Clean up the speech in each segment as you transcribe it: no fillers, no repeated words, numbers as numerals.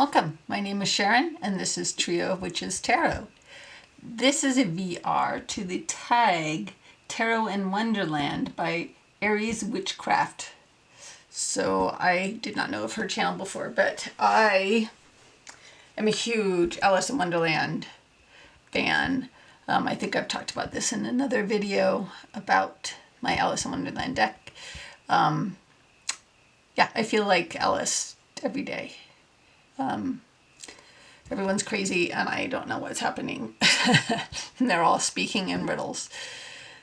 welcome. My name is Sharon and this is Trio.of.Witches Tarot. This is a VR to the tag Tarot in Wonderland by Aries Witchcraft. So I did not know of her channel before, but I am a huge Alice in Wonderland fan. I think I've talked about this in another video about my Alice in Wonderland deck. Yeah, I feel like Alice every day. Everyone's crazy and I don't know what's happening. And they're all speaking in riddles.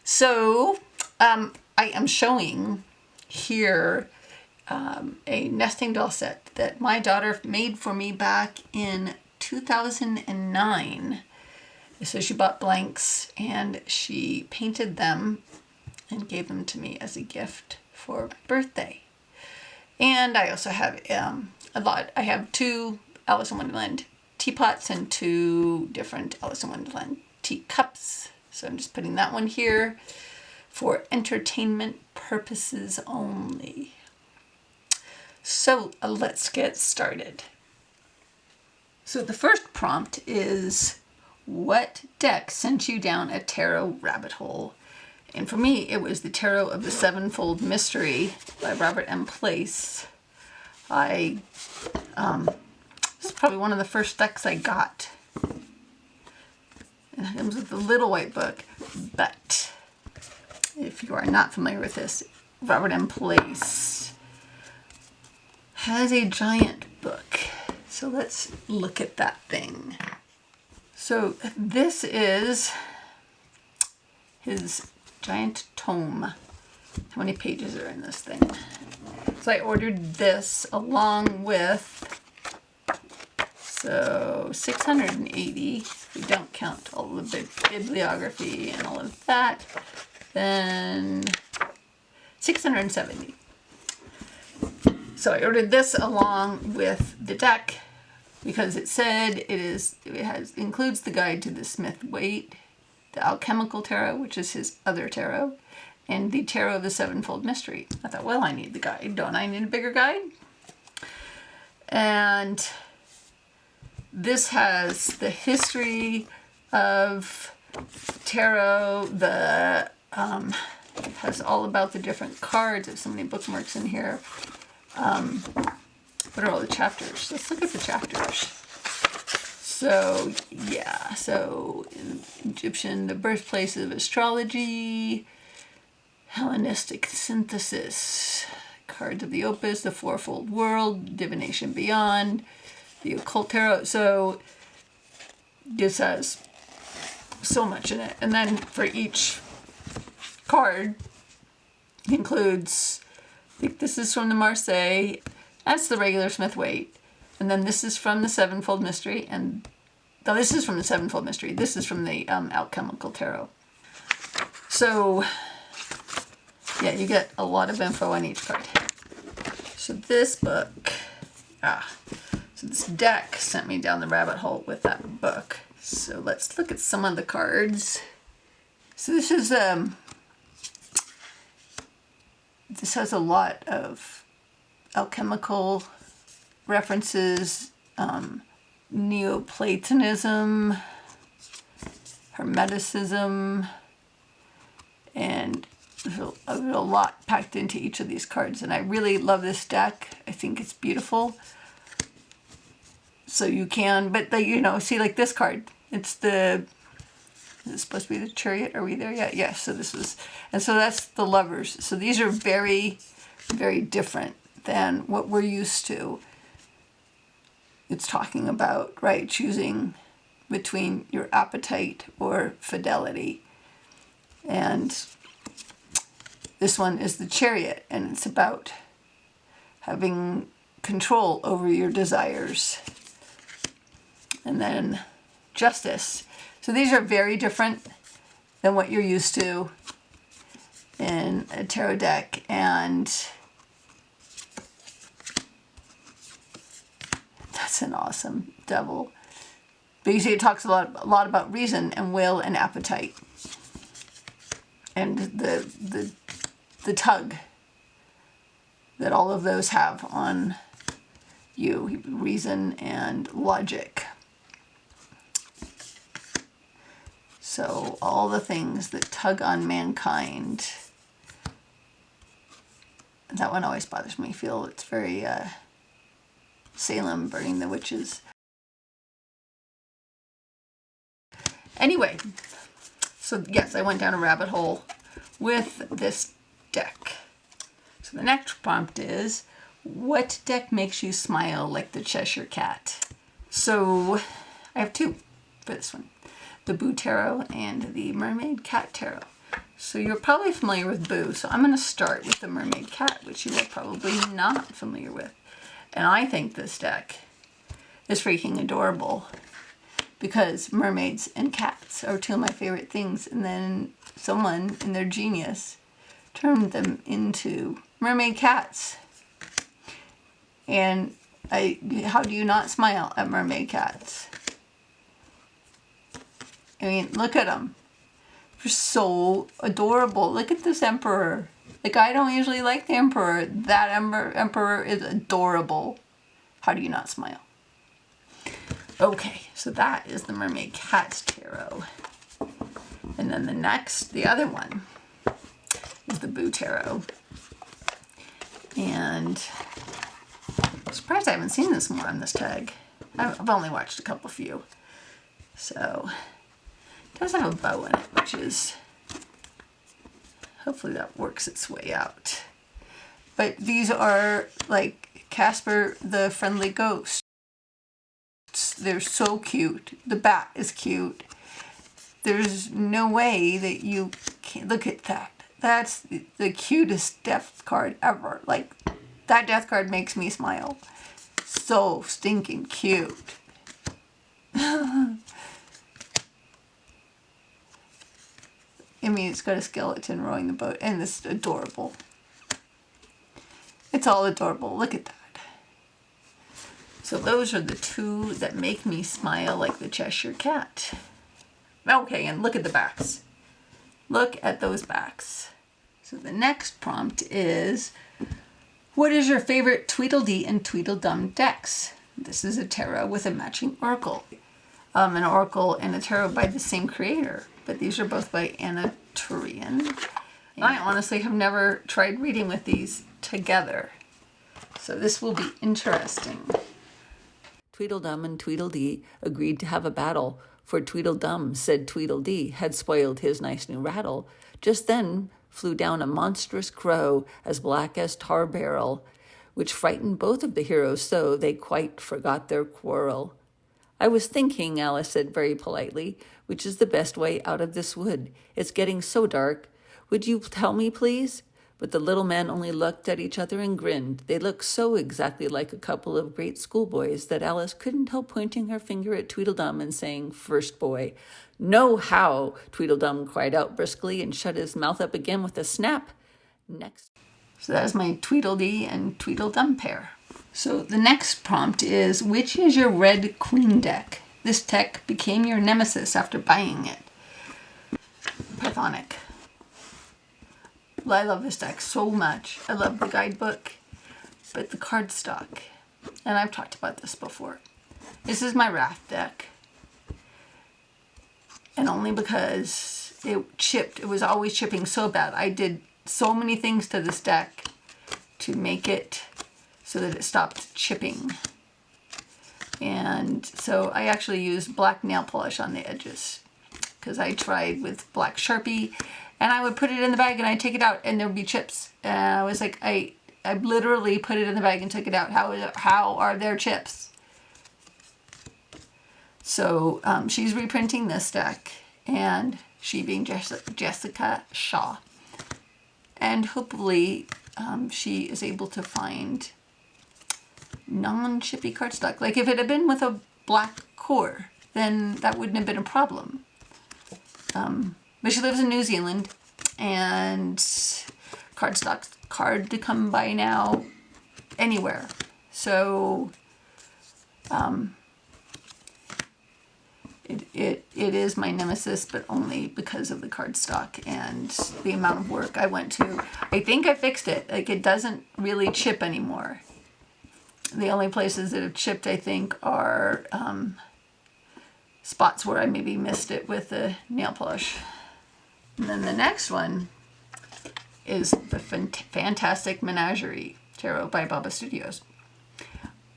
So I am showing here a nesting doll set that my daughter made for me back in 2009. So she bought blanks and she painted them and gave them to me as a gift for my birthday. And I also have I have two Alice in Wonderland teapots and two different Alice in Wonderland teacups. So I'm just putting that one here for entertainment purposes only. So let's get started. So the first prompt is, what deck sent you down a tarot rabbit hole? And for me, it was the Tarot of the Sevenfold Mystery by Robert M. Place. This is probably one of the first decks I got. It comes with the little white book, but if you are not familiar with this, Robert M. Place has a giant book. So let's look at that thing. So this is his giant tome. How many pages are in this thing? So I ordered this along with, so 680, if we don't count all the bibliography and all of that, then 670. So I ordered this along with the deck because it said includes the guide to the Smith Waite, the Alchemical Tarot, which is his other tarot, and the Tarot of the Sevenfold Mystery. I thought, well, I need the guide. Don't I need a bigger guide? And this has the history of tarot. It has all about the different cards. There's so many bookmarks in here. What are all the chapters? Let's look at the chapters. So, yeah, so Egyptian, the birthplace of astrology, Hellenistic synthesis, cards of the opus, the fourfold world, divination beyond, the occult tarot. So this has so much in it. And then for each card includes, I think this is from the Marseille, that's the regular Smith Waite. And then this is from the Sevenfold Mystery, and no, this is from the Sevenfold Mystery. This is from the Alchemical Tarot. So, yeah, you get a lot of info on each card. So this book, so this deck sent me down the rabbit hole with that book. So let's look at some of the cards. So this is this has a lot of alchemical references, Neoplatonism, Hermeticism, and there's a lot packed into each of these cards. And I really love this deck. I think it's beautiful. So you can, but see, like this card, is it supposed to be the Chariot? Are we there yet? Yes. So this was, and so that's the Lovers. So these are very, very different than what we're used to. It's talking about, right, choosing between your appetite or fidelity. And this one is the Chariot, and it's about having control over your desires. And then Justice. So these are very different than what you're used to in a tarot deck. And that's an awesome Devil. But you see it talks a lot about reason and will and appetite. And the tug that all of those have on you, reason and logic. So all the things that tug on mankind. That one always bothers me. I feel it's very Salem burning the witches. Anyway, so yes, I went down a rabbit hole with this deck. So the next prompt is, what deck makes you smile like the Cheshire Cat? So I have two for this one. The Boo Tarot and the Mermaid Cat Tarot. So you're probably familiar with Boo, so I'm going to start with the Mermaid Cat, which you are probably not familiar with. And I think this deck is freaking adorable because mermaids and cats are two of my favorite things, and then someone in their genius turned them into mermaid cats. And how do you not smile at mermaid cats? I mean, look at them. They're so adorable. Look at this emperor. Like, I don't usually like the emperor. That emperor is adorable. How do you not smile? Okay, so that is the Mermaid Cat Tarot. And then the other one is the Boo Tarot. And I'm surprised I haven't seen this more on this tag. I've only watched a couple few. So it does have a bow in it, which is, hopefully that works its way out. But these are like Casper the Friendly Ghost. They're so cute. The bat is cute. There's no way that you can't look at that. That's the cutest death card ever. Like, that death card makes me smile. So stinking cute. I mean, it's got a skeleton rowing the boat, and it's adorable. It's all adorable. Look at that. So those are the two that make me smile like the Cheshire Cat. Okay, and look at the backs. Look at those backs. So the next prompt is, what is your favorite Tweedledee and Tweedledum decks? This is a tarot with a matching oracle. An oracle and a tarot by the same creator, but these are both by Asteria. I honestly have never tried reading with these together, so this will be interesting. Tweedledum and Tweedledee agreed to have a battle, for Tweedledum said Tweedledee had spoiled his nice new rattle. Just then flew down a monstrous crow, as black as tar barrel, which frightened both of the heroes so they quite forgot their quarrel. I was thinking, Alice said very politely, which is the best way out of this wood. It's getting so dark. Would you tell me, please? But the little men only looked at each other and grinned. They looked so exactly like a couple of great schoolboys that Alice couldn't help pointing her finger at Tweedledum and saying, "First boy." "No, how!" Tweedledum cried out briskly and shut his mouth up again with a snap. Next. So that is my Tweedledee and Tweedledum pair. So the next prompt is, which is your Red Queen deck? This deck became your nemesis after buying it. Pythonic. I love this deck so much. I love the guidebook, but the cardstock, and I've talked about this before. This is my Wrath deck, and only because it chipped. It was always chipping so bad. I did so many things to this deck to make it so that it stopped chipping. And so I actually used black nail polish on the edges because I tried with black Sharpie, and I would put it in the bag and I'd take it out and there would be chips. And I was like, I literally put it in the bag and took it out. How are there chips? So she's reprinting this deck, and she being Jessica Shaw. And hopefully she is able to find non-chippy cardstock. Like, if it had been with a black core, then that wouldn't have been a problem. But she lives in New Zealand, and cardstock's hard to come by now anywhere. So it is my nemesis, but only because of the cardstock and the amount of work I went to. I think I fixed it. Like, it doesn't really chip anymore. The only places that have chipped, I think, are spots where I maybe missed it with the nail polish. And then the next one is the fantastic Menagerie Tarot by Baba Studios.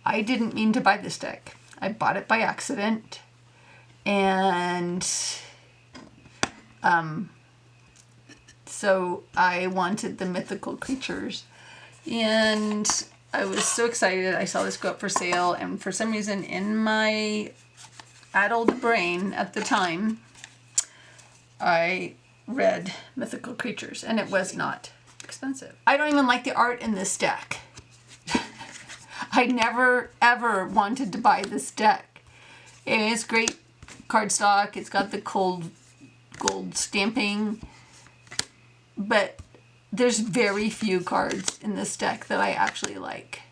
I didn't mean to buy this deck. I bought it by accident. And so I wanted the mythical creatures. And I was so excited. I saw this go up for sale. And for some reason in my addled brain at the time, I read mythical creatures, and it was not expensive. I don't even like the art in this deck. I never ever wanted to buy this deck. It's great cardstock. It's got the gold stamping, but there's very few cards in this deck that I actually like.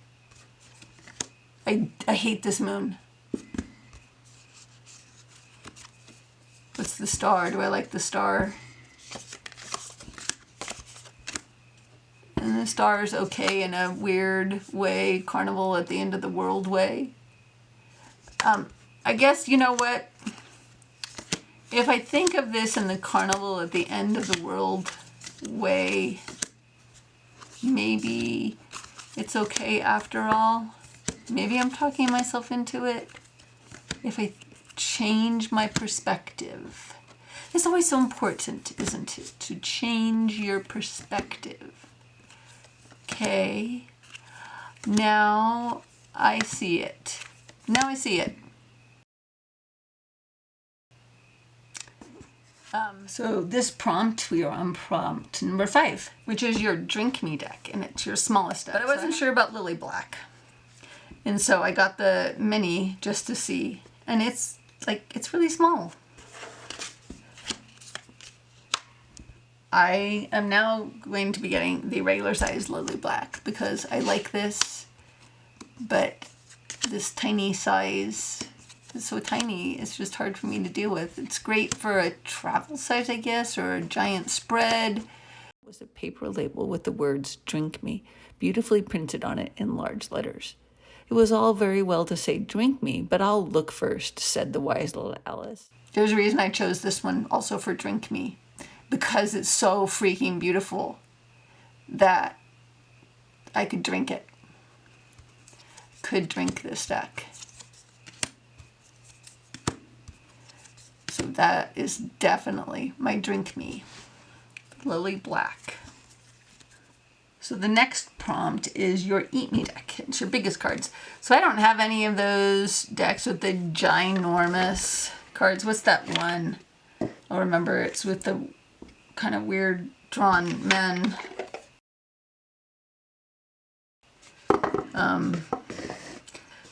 I hate this moon. What's the star? Do I like the star? And the star is okay in a weird way, carnival at the end of the world way. I guess, you know what? If I think of this in the carnival at the end of the world way, maybe it's okay after all. Maybe I'm talking myself into it. If I change my perspective. It's always so important, isn't it? To change your perspective. Okay. Now I see it. Now I see it. So this prompt, we are on prompt number 5, which is your Drink Me deck, and it's your smallest deck. But I wasn't sure about Lili Black. And so I got the mini just to see. And it's really small. I am now going to be getting the regular size Lili Black because I like this, but this tiny size is so tiny, it's just hard for me to deal with. It's great for a travel size, I guess, or a giant spread. It was a paper label with the words "Drink Me" beautifully printed on it in large letters. It was all very well to say "drink me," but I'll look first, said the wise little Alice. There's a reason I chose this one also for Drink Me, because it's so freaking beautiful that I could drink it. Could drink this deck. So that is definitely my Drink Me. Lili Black. So the next prompt is your Eat Me deck. It's your biggest cards. So I don't have any of those decks with the ginormous cards. What's that one? I'll remember. It's with the kind of weird drawn men.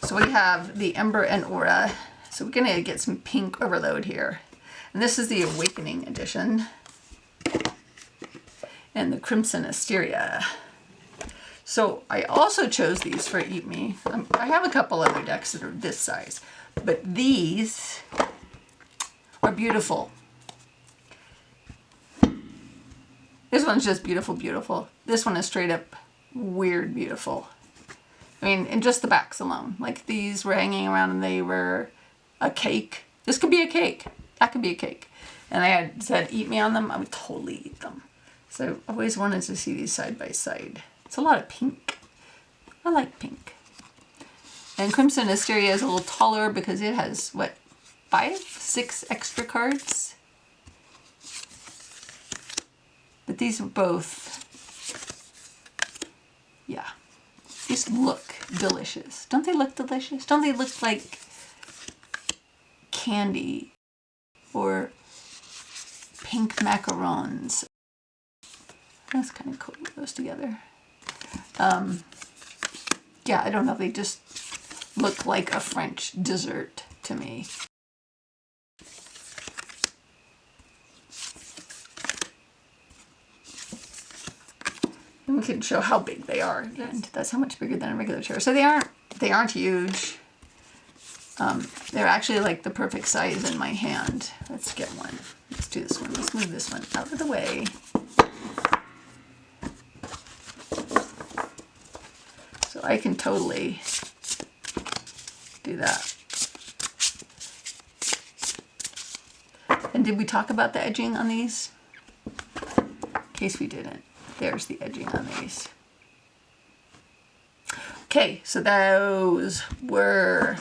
So we have the Ember and Aura. So we're going to get some pink overload here. And this is the Awakening edition. And the Crimson Asteria. So I also chose these for Eat Me. I have a couple other decks that are this size, but these are beautiful. This one's just beautiful, beautiful. This one is straight up weird, beautiful. I mean, in just the backs alone. Like these were hanging around and they were a cake. This could be a cake. That could be a cake. And I had said Eat Me on them. I would totally eat them. So I always wanted to see these side by side. It's a lot of pink. I like pink. And Crimson Asteria is a little taller because it has, what, 5, 6 extra cards? But these are both, yeah. These look delicious. Don't they look delicious? Don't they look like candy or pink macarons? That's kind of cool, those together. Yeah, I don't know, they just look like a French dessert to me. And we can show how big they are. And that's how much bigger than a regular chair. So they aren't huge. They're actually like the perfect size in my hand. Let's get one. Let's do this one. Let's move this one out of the way. So I can totally do that. And did we talk about the edging on these? In case we didn't, there's the edging on these. Okay, so those were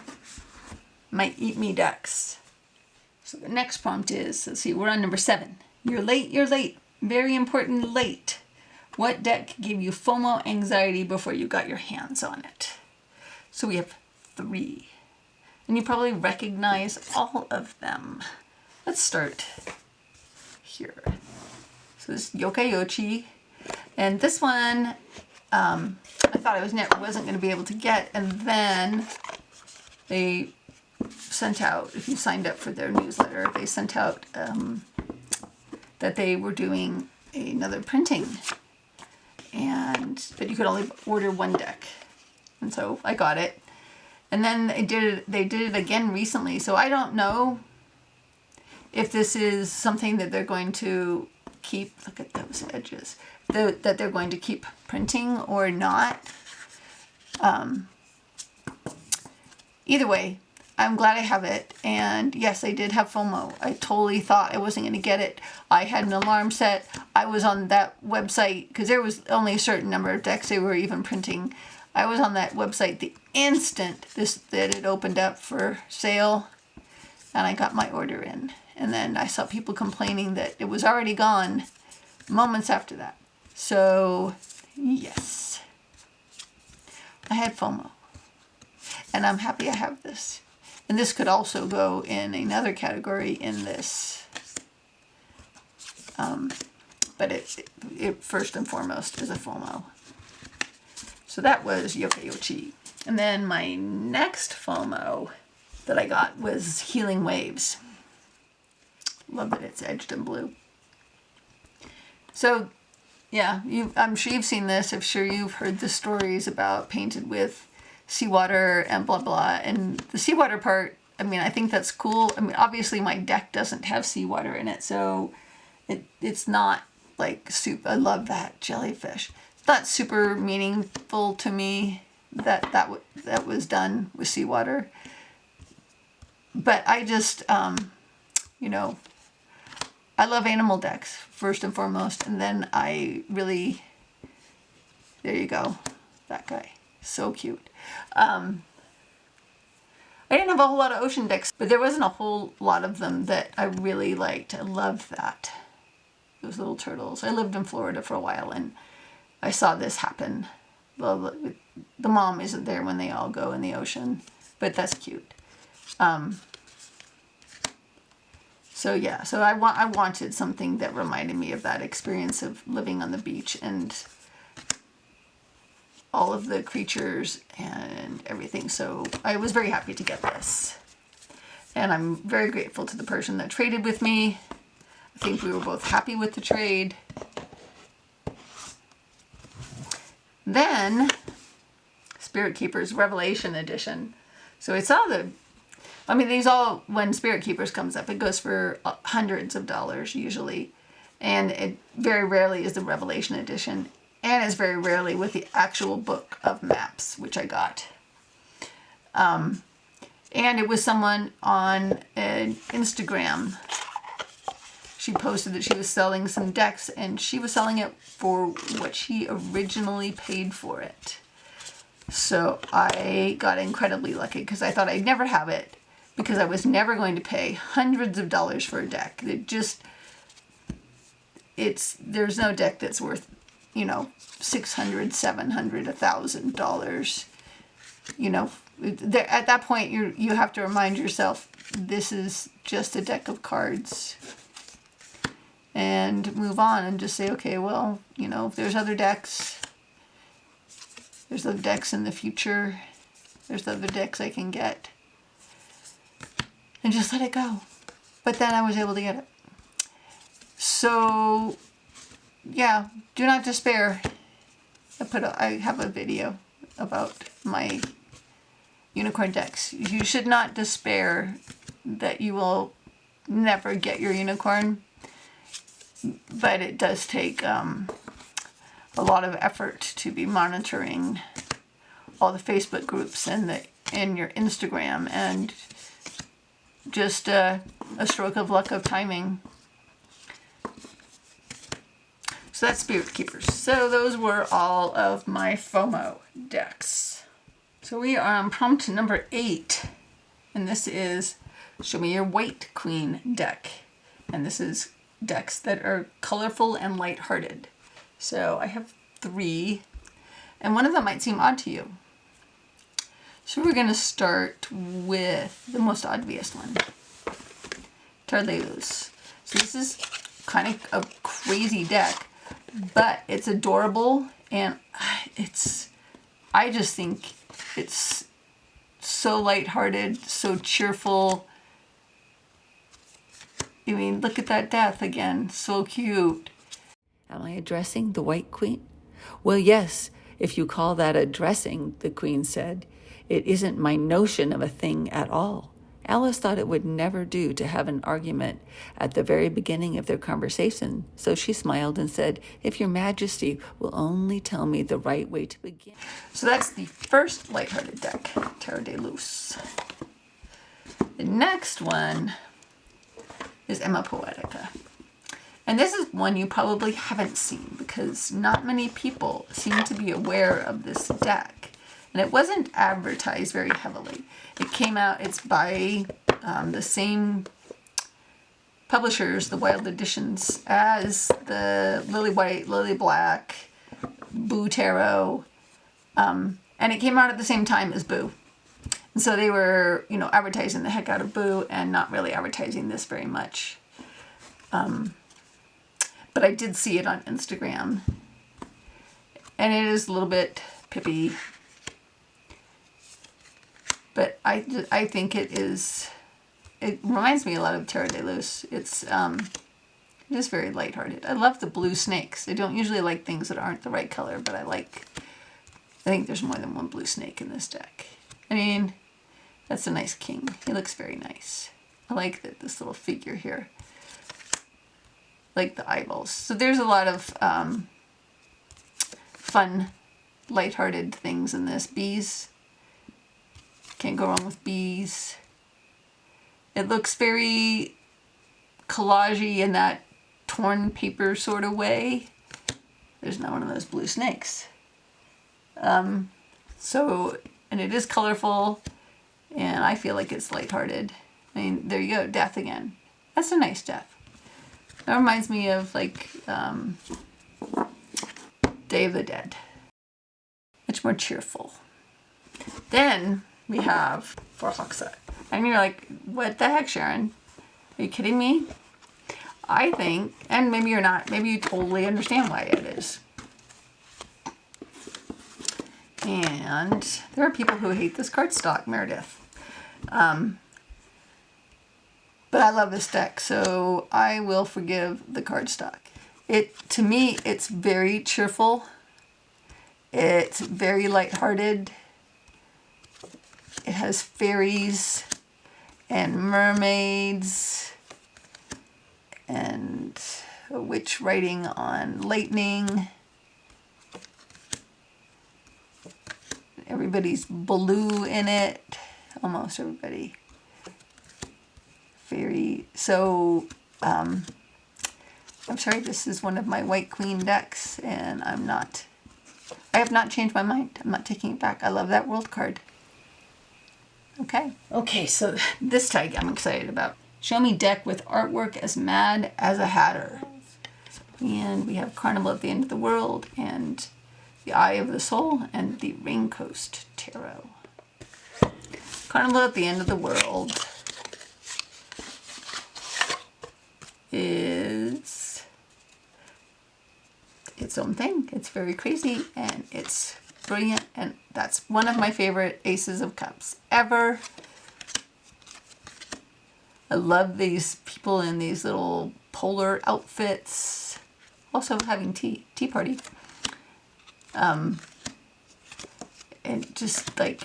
my Eat Me decks. So the next prompt is, let's see, we're on number 7. You're late, you're late. Very important, late. What deck gave you FOMO anxiety before you got your hands on it? So we have 3. And you probably recognize all of them. Let's start here. So this is Yokai Yochi. And this one, I thought I wasn't going to be able to get. And then they sent out, if you signed up for their newsletter, they sent out that they were doing another printing. But you could only order 1 deck. And so I got it. And then they did it again recently. So I don't know if this is something that they're going to keep, look at those edges, that they're going to keep printing or not. Either way, I'm glad I have it. And yes, I did have FOMO. I totally thought I wasn't going to get it. I had an alarm set. I was on that website because there was only a certain number of decks they were even printing. I was on that website the instant that it opened up for sale, and I got my order in. And then I saw people complaining that it was already gone moments after that. So, yes. I had FOMO. And I'm happy I have this. And this could also go in another category in this. But it first and foremost is a FOMO. So that was Yokai Yochi. And then my next FOMO that I got was Healing Waves. Love that it's edged in blue. So, yeah, I'm sure you've seen this. I'm sure you've heard the stories about painted with seawater and blah, blah. And the seawater part, I mean, I think that's cool. I mean, obviously my deck doesn't have seawater in it, so it's not like soup. I love that jellyfish. It's not super meaningful to me that was done with seawater. But I just, you know, I love animal decks, first and foremost. And then I really, there you go, that guy. So cute. I didn't have a whole lot of ocean decks, but there wasn't a whole lot of them that I really liked. I loved that. Those little turtles. I lived in Florida for a while, and I saw this happen. Well, the mom isn't there when they all go in the ocean, but that's cute. So yeah, so I wanted something that reminded me of that experience of living on the beach and all of the creatures and everything. So I was very happy to get this. And I'm very grateful to the person that traded with me. I think we were both happy with the trade. Then, Spirit Keepers Revelation Edition. So I saw these all, when Spirit Keepers comes up, it goes for hundreds of dollars usually. And it very rarely is the Revelation Edition. And it's very rarely with the actual book of maps, which I got. And it was someone on Instagram. She posted that she was selling some decks, and she was selling it for what she originally paid for it. So I got incredibly lucky because I thought I'd never have it because I was never going to pay hundreds of dollars for a deck. There's no deck that's worth, $600, $700, $1,000. At that point you have to remind yourself this is just a deck of cards. And move on and just say, okay, well, if there's other decks, there's other decks in the future, there's other decks I can get. And just let it go. But then I was able to get it. So, yeah, do not despair. I have a video about my unicorn decks. You should not despair that you will never get your unicorn. But it does take a lot of effort to be monitoring all the Facebook groups and the in your Instagram, and just a stroke of luck of timing. So that's Spirit Keepers. So those were all of my FOMO decks. So we are on prompt number 8, and this is Show Me Your White Queen deck. And this is decks that are colorful and lighthearted. So I have 3, and one of them might seem odd to you. So we're going to start with the most obvious one, Tarot. So this is kind of a crazy deck, but it's adorable, and I just think it's so lighthearted, so cheerful. I mean, look at that death again, so cute. Am I addressing the White Queen? Well, yes, if you call that addressing, the Queen said. It isn't my notion of a thing at all. Alice thought it would never do to have an argument at the very beginning of their conversation, so she smiled and said, if your majesty will only tell me the right way to begin. So that's the first lighthearted deck, Tarot de Luz. The next one is Emma Poetica. And this is one you probably haven't seen because not many people seem to be aware of this deck. And it wasn't advertised very heavily. It came out, it's by the same publishers, the Wild Editions, as the Lili Black, Boo Tarot. And it came out at the same time as Boo. And so they were, advertising the heck out of Boo and not really advertising this very much. But I did see it on Instagram. And it is a little bit pippy. But I think it reminds me a lot of Tarot de Luz. It's just very lighthearted. I love the blue snakes. I don't usually like things that aren't the right color, but I think there's more than one blue snake in this deck. I mean, that's a nice king. He looks very nice. I like this little figure here. Like the eyeballs. So there's a lot of fun, lighthearted things in this. Bees. Can't go wrong with bees. It looks very collagey in that torn paper sort of way. There's not one of those blue snakes. And it is colorful, and I feel like it's lighthearted. I mean, there you go, death again. That's a nice death. That reminds me of Day of the Dead. Much more cheerful. Then we have Forhoxa. And you're like, what the heck, Sharon? Are you kidding me? I think, and maybe you're not, maybe you totally understand why it is. And there are people who hate this cardstock, Meredith. But I love this deck, so I will forgive the cardstock. To me, it's very cheerful. It's very lighthearted. It has fairies and mermaids and a witch riding on lightning. Everybody's blue in it. Almost everybody. Fairy. So, I'm sorry, this is one of my White Queen decks, and I have not changed my mind. I'm not taking it back. I love that world card. Okay, so this tag I'm excited about. Show me deck with artwork as mad as a hatter. And we have Carnival at the End of the World, and the Eye of the Soul, and the Raincoast Tarot. Carnival at the End of the World is its own thing. It's very crazy, and it's brilliant, and that's one of my favorite Aces of Cups ever. I love these people in these little polar outfits. Also having tea party. And just like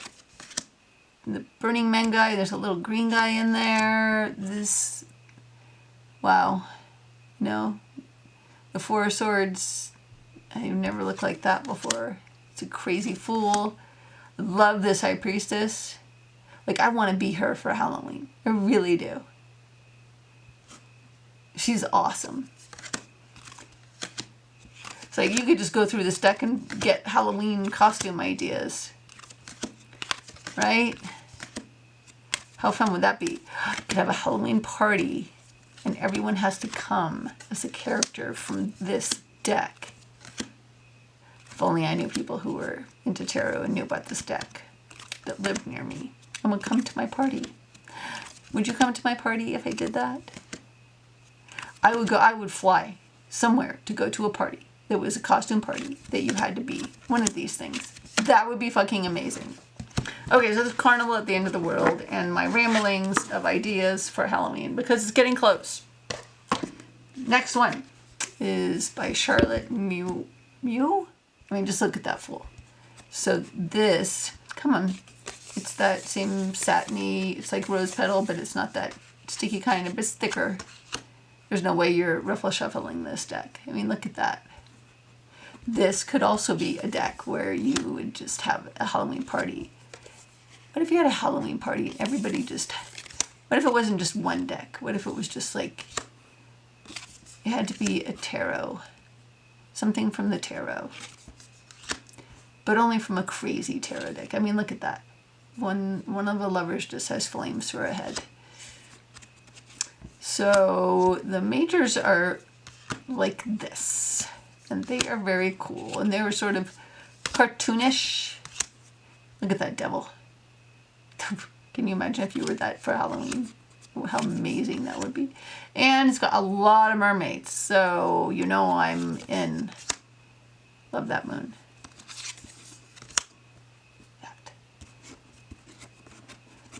the Burning Man guy, there's a little green guy in there. Wow. The Four of Swords, I've never looked like that before. It's a crazy fool. I love this High Priestess. Like, I want to be her for Halloween. I really do. She's awesome. It's like you could just go through this deck and get Halloween costume ideas. Right? How fun would that be? You could have a Halloween party and everyone has to come as a character from this deck. If only I knew people who were into tarot and knew about this deck that lived near me and would come to my party. Would you come to my party if I did that? I would fly somewhere to go to a party that was a costume party that you had to be one of these things. That would be fucking amazing. Okay, so there's carnival at the end of the world and my ramblings of ideas for Halloween because it's getting close. Next one is by Charlotte Mew. I mean, just look at that fool. So this, come on, it's that same satiny, it's like rose petal, but it's not that sticky kind of, it's thicker. There's no way you're ruffle shuffling this deck. I mean, look at that. This could also be a deck where you would just have a Halloween party. What if you had a Halloween party and everybody just, what if it wasn't just one deck? What if it was just like, it had to be a tarot, something from the tarot, but only from a crazy tarot deck. I mean, look at that. One of the lovers just has flames for a head. So the majors are like this, and they are very cool, and they were sort of cartoonish. Look at that devil. Can you imagine if you were that for Halloween? How amazing that would be. And it's got a lot of mermaids, so you know I'm in. Love that moon. That.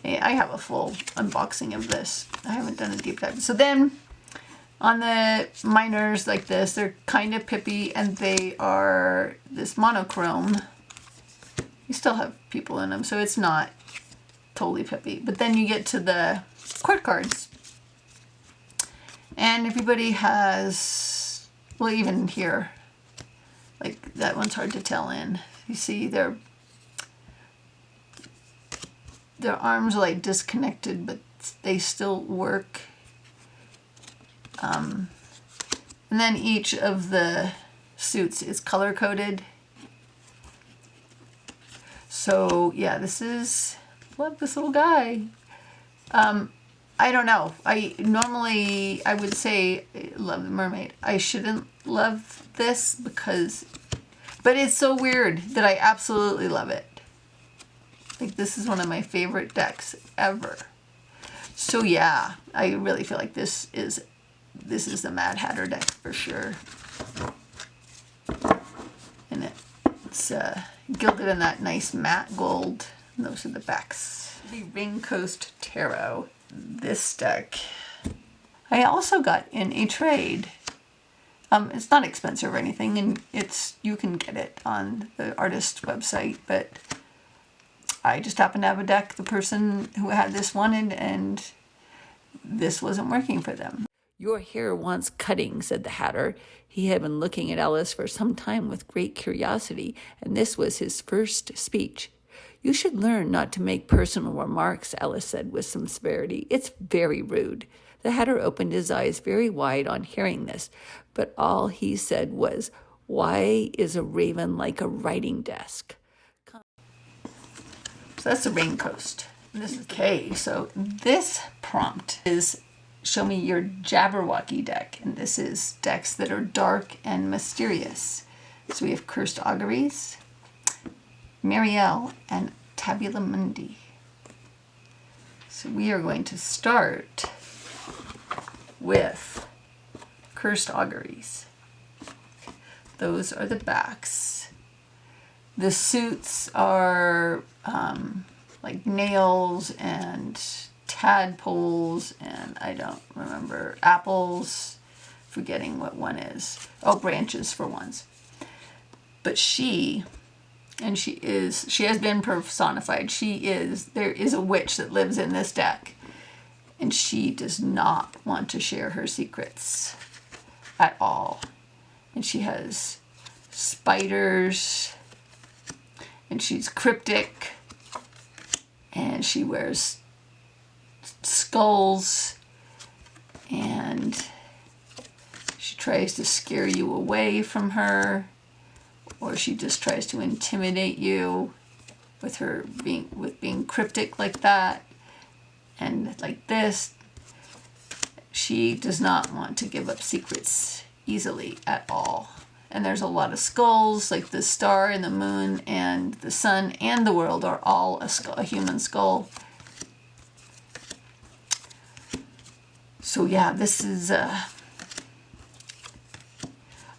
Hey, I have a full unboxing of this. I haven't done a deep dive. So then on the minors like this, they're kind of pippy and they are this monochrome. You still have people in them, so it's not totally pippy. But then you get to the court cards. And everybody has, well, even here, like that one's hard to tell in. You see their arms are like disconnected, but they still work. And then each of the suits is color coded. So yeah, love this little guy. I don't know. I would say love the mermaid. I shouldn't love this but it's so weird that I absolutely love it. Like, this is one of my favorite decks ever. So yeah, I really feel like this is the Mad Hatter deck for sure. And it's gilded in that nice matte gold. And those are the backs. The Ring Coast Tarot. This deck I also got in a trade. It's not expensive or anything, and you can get it on the artist website, but I just happened to have a deck the person who had this wanted, and this wasn't working for them. Your hair wants cutting, said the Hatter. He had been looking at Alice for some time with great curiosity, and this was his first speech. You should learn not to make personal remarks, Alice said with some severity. It's very rude. The Hatter opened his eyes very wide on hearing this, but all he said was, "Why is a raven like a writing desk?" So that's the Rain Coast. This is okay. So this prompt is show me your Jabberwocky deck, and this is decks that are dark and mysterious. So we have Cursed Auguries, Marielle, and Tabula Mundi. So we are going to start with Cursed Auguries. Those are the backs. The suits are like nails and tadpoles and I don't remember, apples, forgetting what one is. Oh, branches for ones. But she has been personified. There is a witch that lives in this deck, and she does not want to share her secrets at all. And she has spiders, and she's cryptic, and she wears skulls, and she tries to scare you away from her, or she just tries to intimidate you with her being cryptic like that. And like this, she does not want to give up secrets easily at all. And there's a lot of skulls, like the star and the moon and the sun and the world are all a human skull. So yeah, this is,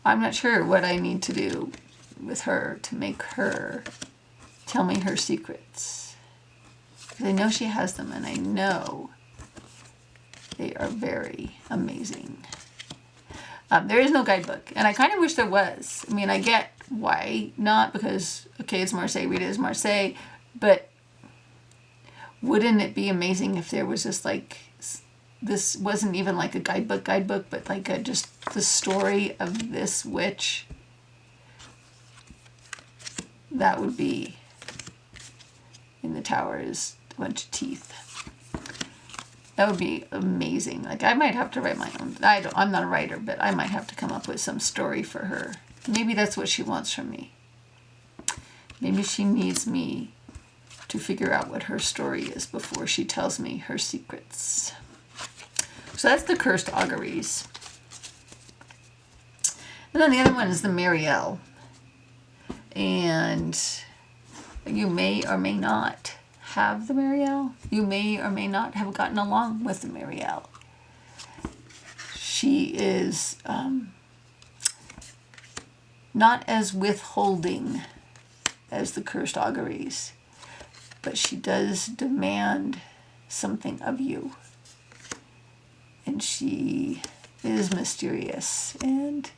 I'm not sure what I need to do with her to make her tell me her secrets. Because I know she has them, and I know they are very amazing. There is no guidebook, and I kind of wish there was. I mean, I get why not, because, okay, it's Marseille, read it as Marseille, but wouldn't it be amazing if there was just like, this wasn't even like a guidebook, but like just the story of this witch? That would be, in the tower is a bunch of teeth. That would be amazing. Like, I might have to write my own. I'm not a writer, but I might have to come up with some story for her. Maybe that's what she wants from me. Maybe she needs me to figure out what her story is before she tells me her secrets. So that's the Cursed Auguries. And then the other one is the Marielle. And you may or may not have the Marielle. You may or may not have gotten along with the Marielle. She is not as withholding as the Cursed Auguries, but she does demand something of you. And she is mysterious, and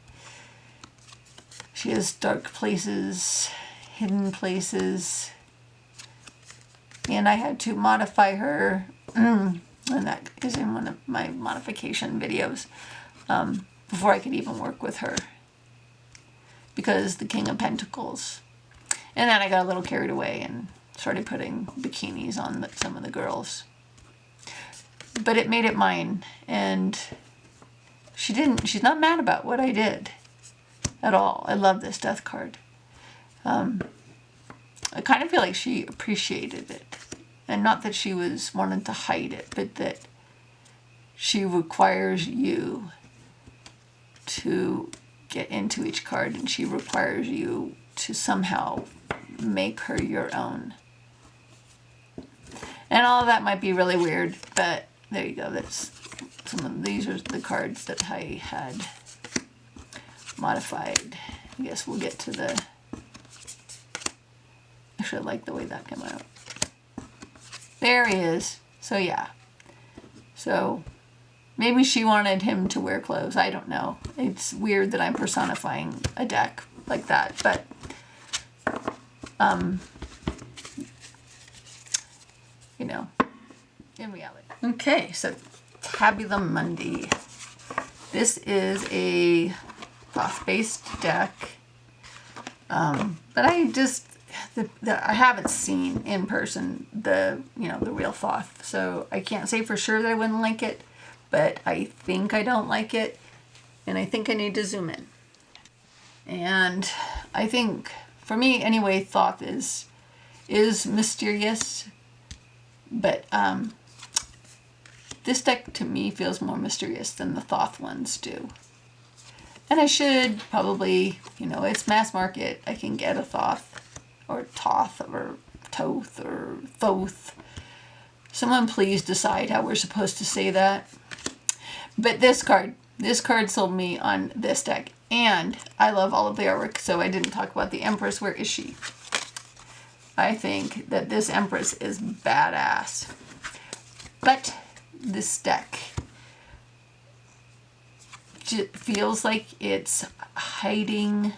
she has dark places, hidden places. And I had to modify her, and that is in one of my modification videos, before I could even work with her, because the King of Pentacles. And then I got a little carried away and started putting bikinis on some of the girls. But it made it mine, and she's not mad about what I did at all. I love this Death card. I kind of feel like she appreciated it. And not that she was wanting to hide it, but that she requires you to get into each card, and she requires you to somehow make her your own. And all of that might be really weird, but there you go. That's these are the cards that I had modified. I guess we'll get to the... Actually, I like the way that came out. There he is. So yeah. So maybe she wanted him to wear clothes. I don't know. It's weird that I'm personifying a deck like that, but you know, in reality. Okay, so Tabula Mundi. This is a Thoth-based deck, but I just I haven't seen in person the real Thoth, so I can't say for sure that I wouldn't like it, but I think I don't like it, and I think I need to zoom in. And I think, for me anyway, Thoth is mysterious, but this deck to me feels more mysterious than the Thoth ones do. And I should probably, it's mass market. I can get a Thoth, or Toth, or Toth, or Thoth. Someone please decide how we're supposed to say that. But this card sold me on this deck. And I love all of the artwork, so I didn't talk about the Empress. Where is she? I think that this Empress is badass. But this deck feels like it's hiding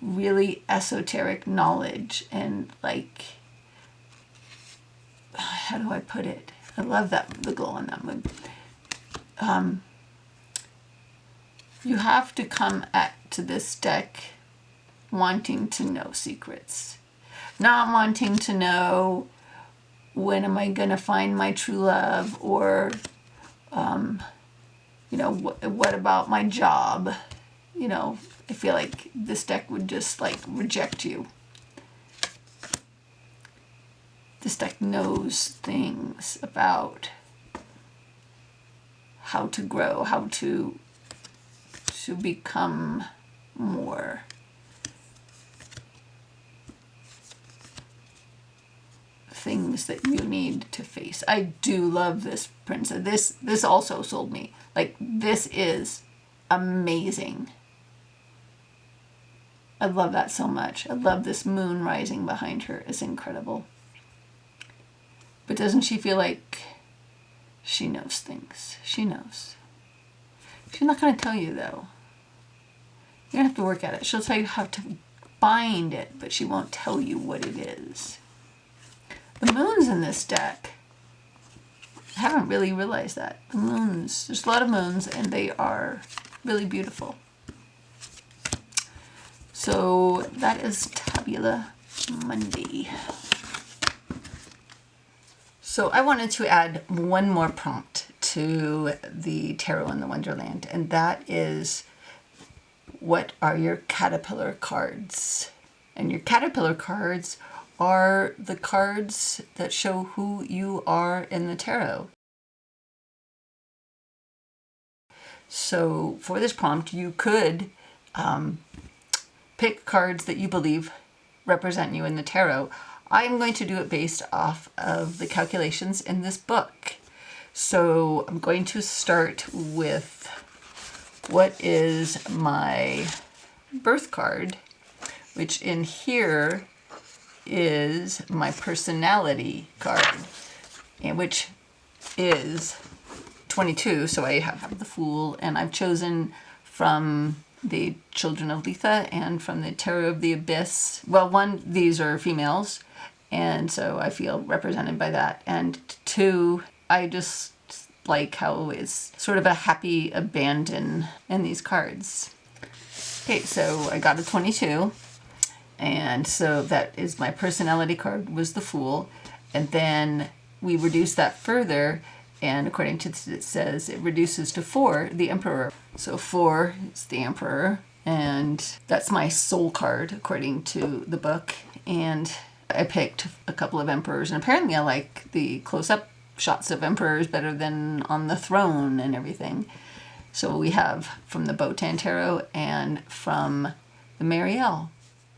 really esoteric knowledge, and like, how do I put it? I love the glow on that moon. You have to come to this deck wanting to know secrets, not wanting to know when am I going to find my true love, or, you know, what about my job? You know, I feel like this deck would just like reject you. This deck knows things about how to grow, how to become more. Things that you need to face. I do love this princess. This also sold me. Like, this is amazing. I love that so much. I love this moon rising behind her. It's incredible. But doesn't she feel like she knows things? She knows. She's not going to tell you, though. You're going to have to work at it. She'll tell you how to find it, but she won't tell you what it is. The moons in this deck, I haven't really realized that. The moons, there's a lot of moons, and they are really beautiful. So that is Tabula Mundi. So I wanted to add one more prompt to the Tarot in the Wonderland, and that is, what are your caterpillar cards? And your caterpillar cards are the cards that show who you are in the tarot. So for this prompt, you could pick cards that you believe represent you in the tarot. I'm going to do it based off of the calculations in this book. So I'm going to start with what is my birth card, which in here is my personality card, and which is 22. So I have the Fool, and I've chosen from the Children of Letha and from the Tarot of the Abyss. Well, one, these are females, and so I feel represented by that. And two, I just like how it's sort of a happy abandon in these cards. Okay, so I got a 22. And so that is my personality card, was the Fool. And then we reduce that further, and according to this, it says it reduces to 4, the Emperor. So 4 is the Emperor, and that's my soul card according to the book. And I picked a couple of Emperors, and apparently I like the close-up shots of Emperors better than on the throne and everything. So we have from the Botan Tarot and from the Marielle.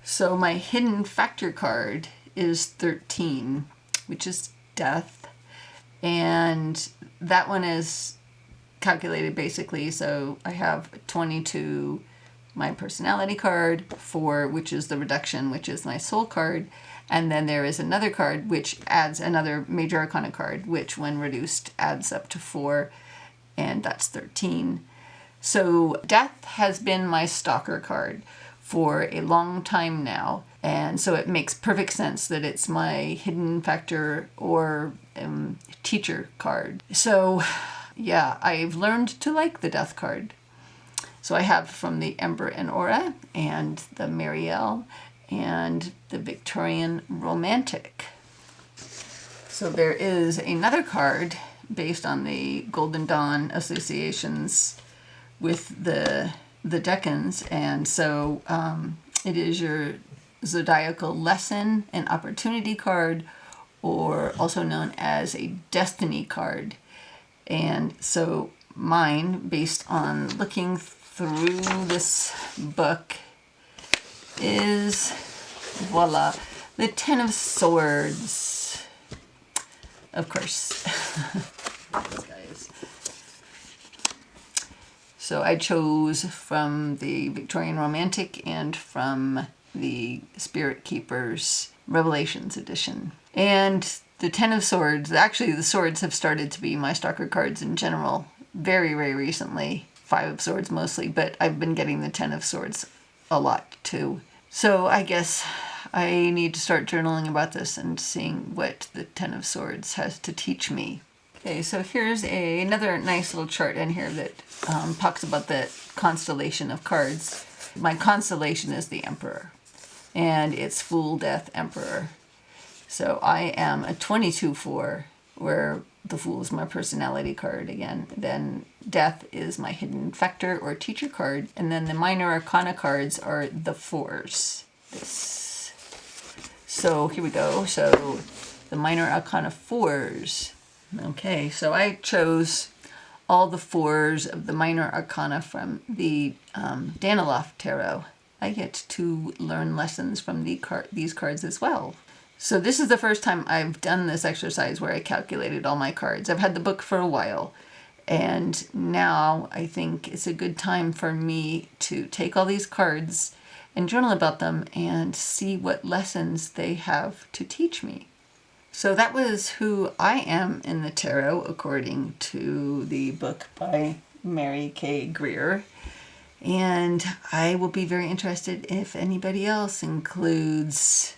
So my hidden factor card is 13, which is death. And that one is calculated basically. So I have 22, my personality card, 4, which is the reduction, which is my soul card. And then there is another card which adds another major arcana card, which when reduced adds up to 4, and that's 13. So death has been my stalker card for a long time now, and so it makes perfect sense that it's my hidden factor or teacher card. So yeah, I've learned to like the death card. So I have from the Ember and Aura and the Marielle and the Victorian Romantic. So there is another card based on the Golden Dawn associations with the decans, and so it is your zodiacal lesson and opportunity card, or also known as a destiny card. And so mine, based on looking through this book, is, voila, the Ten of Swords. Of course. Guys. So I chose from the Victorian Romantic and from the Spirit Keepers Revelations edition. And the Ten of Swords, actually the swords have started to be my stalker cards in general very, very recently. 5 of Swords mostly, but I've been getting the 10 of Swords a lot too. So I guess I need to start journaling about this and seeing what the 10 of Swords has to teach me. Okay, so here's another nice little chart in here that talks about the constellation of cards. My constellation is the Emperor. and it's Fool, Death, Emperor. So I am a 22-4, where the Fool is my personality card again. Then Death is my hidden factor or teacher card. And then the minor arcana cards are the 4s. So here we go. So the minor arcana 4s. Okay, so I chose all the 4s of the minor arcana from the Trio.of.Witches Tarot. I get to learn lessons from these cards as well. So this is the first time I've done this exercise where I calculated all my cards. I've had the book for a while, and now I think it's a good time for me to take all these cards and journal about them and see what lessons they have to teach me. So that was who I am in the tarot, according to the book by Mary K. Greer. And I will be very interested if anybody else includes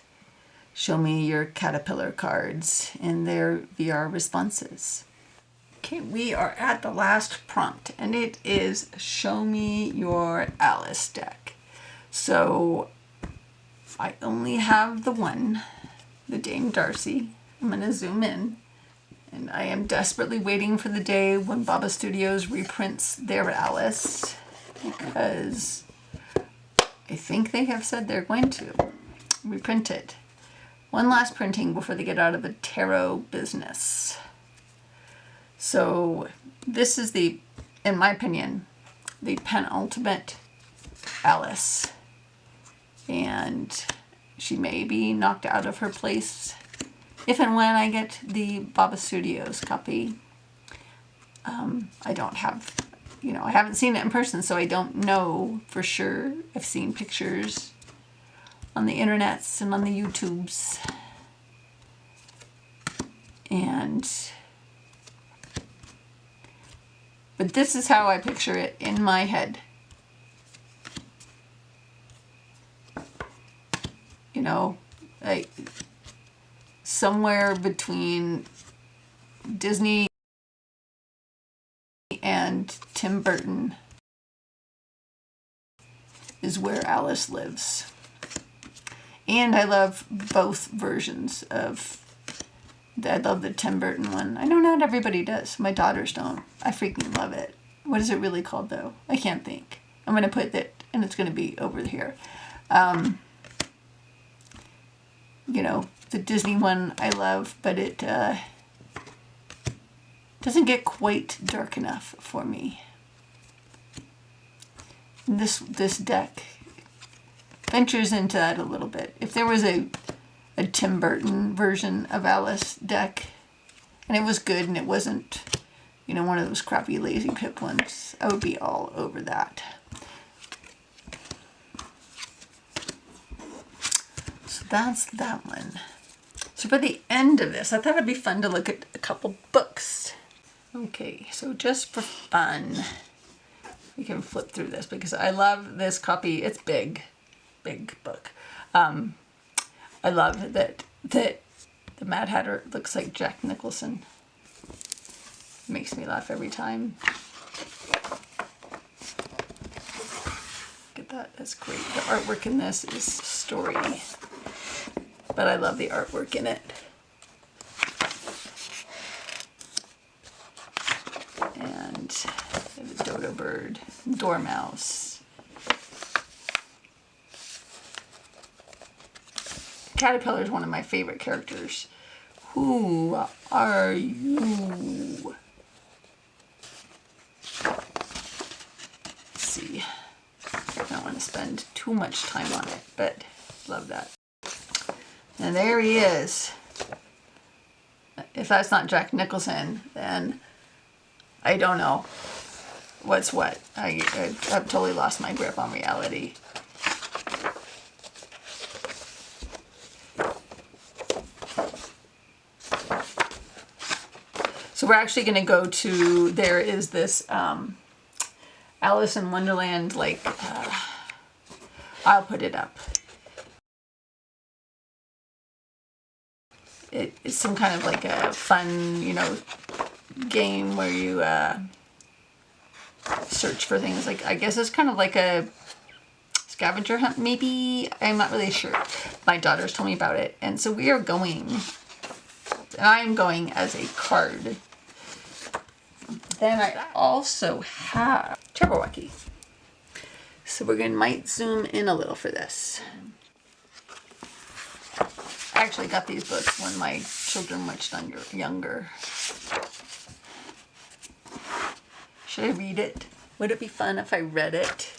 Show Me Your Caterpillar cards in their VR responses. Okay, we are at the last prompt, and it is Show Me Your Alice deck. So I only have the one, the Dame Darcy. I'm going to zoom in, and I am desperately waiting for the day when Baba Studios reprints their Alice, because I think they have said they're going to reprint it. One last printing before they get out of the tarot business. So this is the, in my opinion, the penultimate Alice. And she may be knocked out of her place if and when I get the Baba Studios copy. I don't have, I haven't seen it in person, so I don't know for sure. I've seen pictures on the internets and on the YouTubes. But this is how I picture it in my head. Like somewhere between Disney and Tim Burton is where Alice lives. And I love both versions of I love the Tim Burton one. I know not everybody does. My daughters don't. I freaking love it. What is it really called, though? I can't think. I'm going to put it, and it's going to be over here. The Disney one I love, but it doesn't get quite dark enough for me. This deck ventures into that a little bit. If there was a Tim Burton version of Alice deck, and it was good, and it wasn't, one of those crappy Lazy Pip ones, I would be all over that. So that's that one. So for the end of this, I thought it'd be fun to look at a couple books. Okay, so just for fun, we can flip through this because I love this copy. It's big book. I love that the Mad Hatter looks like Jack Nicholson. Makes me laugh every time. Look at that, that's great. The artwork in this is story, but I love the artwork in it. And the dodo bird, dormouse. Caterpillar is one of my favorite characters. Who are you? Let's see. I don't want to spend too much time on it, but love that. And there he is. If that's not Jack Nicholson, then I don't know what's what. I've totally lost my grip on reality. So we're actually going to go to, there is this Alice in Wonderland, I'll put it up. It's some kind of like a fun, game where you search for things. I guess it's kind of like a scavenger hunt, maybe. I'm not really sure. My daughters told me about it. And so we are going, and I'm going as a card. Then I also have Jabberwocky. So we're going to might zoom in a little for this. I actually got these books when my children were much younger. Should I read it? Would it be fun if I read it?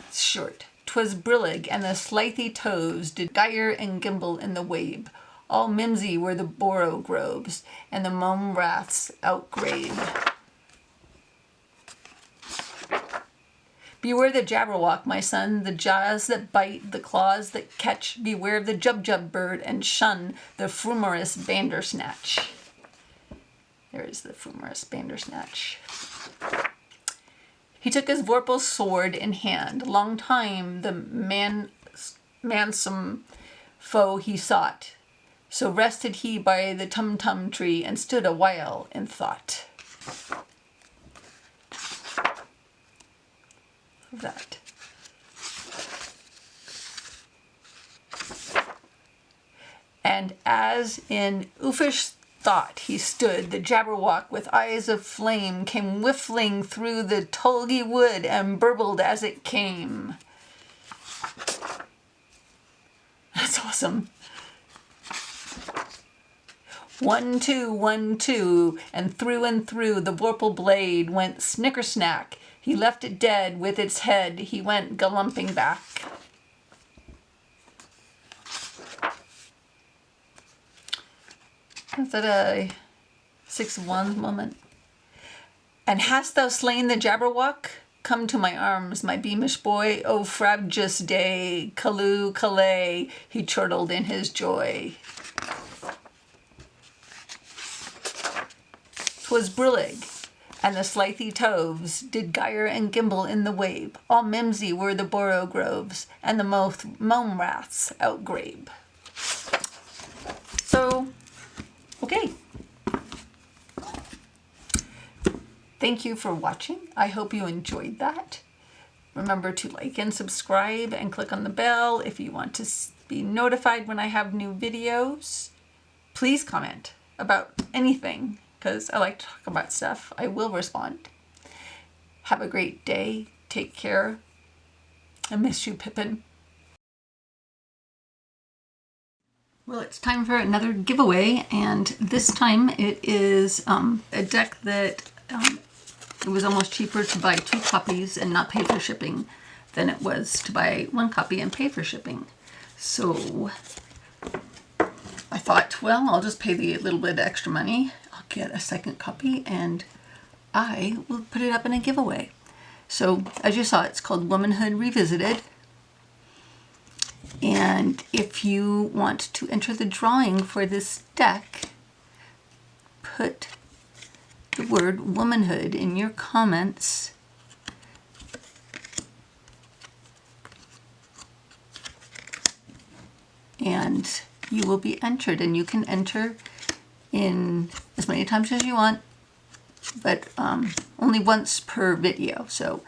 It's short. 'Twas brillig, and the slithy toves did gyre and gimble in the wabe. All mimsy were the borogroves, and the mome raths outgrabe. Beware the jabberwock, my son, the jaws that bite, the claws that catch. Beware of the jubjub bird, and shun the frumerous bandersnatch. There is the frumerous bandersnatch. He took his vorpal sword in hand. Long time the mansome foe he sought. So rested he by the tum-tum tree, and stood a while in thought. That. And as in uffish thought he stood, the jabberwock with eyes of flame came whiffling through the tulgey wood and burbled as it came. That's awesome. 1, 2, 1, 2, and through the vorpal blade went snicker-snack. He left it dead with its head, he went galumping back. Is that a 6 of Wands moment? And hast thou slain the jabberwock? Come to my arms, my beamish boy, O frabjous day, Calloo, Calais, he chortled in his joy. 'Twas brillig, and the slithy toves did gyre and gimble in the wabe. All mimsy were the borogroves, and the mome raths outgrabe. So, okay. Thank you for watching. I hope you enjoyed that. Remember to like and subscribe and click on the bell if you want to be notified when I have new videos. Please comment about anything, because I like to talk about stuff. I will respond. Have a great day. Take care. I miss you, Pippin. Well, it's time for another giveaway, and this time it is a deck that it was almost cheaper to buy 2 copies and not pay for shipping than it was to buy 1 copy and pay for shipping. So I thought, well, I'll just pay the little bit of extra money. I'll get a 2nd copy and I will put it up in a giveaway. So as you saw, it's called Womanhood Revisited. And if you want to enter the drawing for this deck, put the word womanhood in your comments. And you will be entered, and you can enter in as many times as you want, but only once per video. So